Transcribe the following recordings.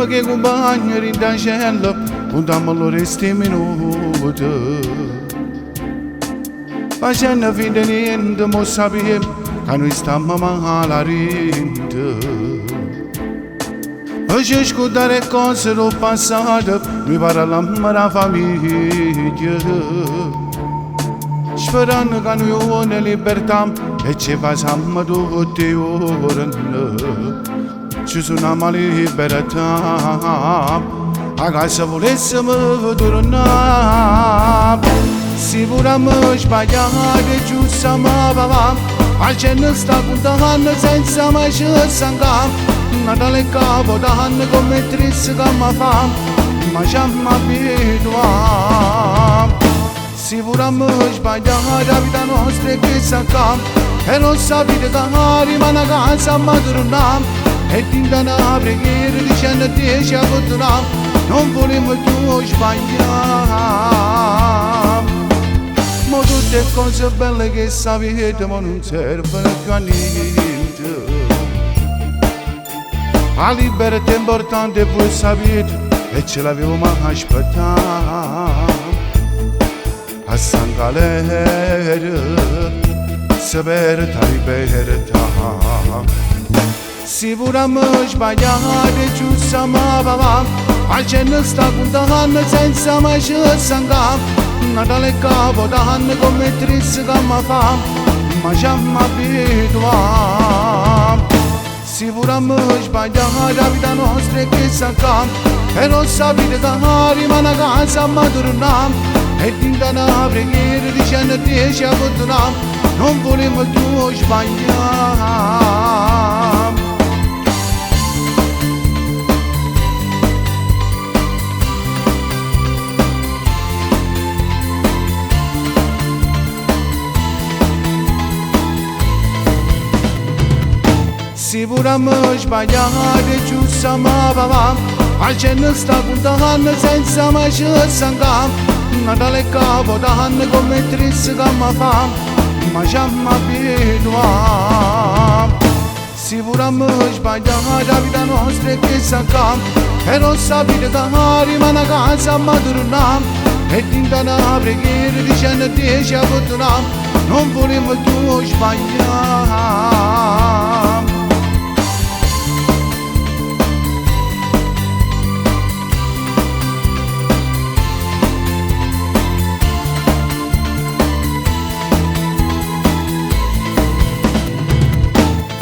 prima che compagni rindancella, contammo l'oresti minuti. Facendo finta niente, mo sappiamo che noi stiamo malarinde. Oggi scudare cose del passato, mi parliamo della famiglia. Sperando che noi abbiamo libertà e ci facciamo tutti i giorni. Ci sono una libertà, a casa volessimo tornare. Sicuramente sbagliate, giusto ma va, ma ce ne sta contando senza mai ci sangare. Natale capo d'anno come triste che mi fa, ma già mi abituam. Sicuramente sbagliate la vita nostra è che si accade, e non sapete che rimane a casa ma torniamo. E tinta una preghiera dicendo a te ci abbandoniamo, non vogliamo più sbagliare. Ma tutte cose belle che sapete ma non servono più a niente. La libertà è importante, voi sapete, e ce l'avevo mai aspettato. A San Galera, sapere la libertà. Sicuramente sbagliate, giusto ma va, ma ce ne sta contando senza mai ci sangare. Natale capo d'anno come triste che mi fa, ma già mi abituam. Sicuramente sbagliate la vita nostra è che si accade, e non sapete che rimane a casa ma torniamo. E tinta una preghiera dicendo a te ci abbandoniamo, non vogliamo più sbagliare. Sicuramente sbagliate, giusto ma va, ma ce ne sta contando senza mai ci sangare. Natale capo d'anno come triste che mi fa, ma già mi abituam. Sicuramente sbagliate la vita nostra è che si accade, e non sapete che rimane a casa ma torniamo. E tinta una preghiera dicendo a te ci abbandoniamo, non vogliamo più sbagliare.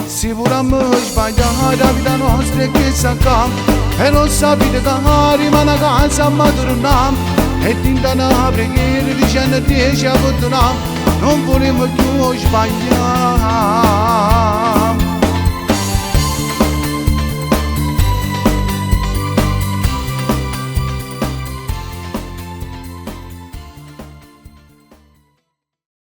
Sicuramente sbagliate la vita nostra è che si accade, e non sapete che rimane a casa ma torniamo. E tinta una preghiera dicendo a te ci abbandoniamo, non vogliamo più sbagliare.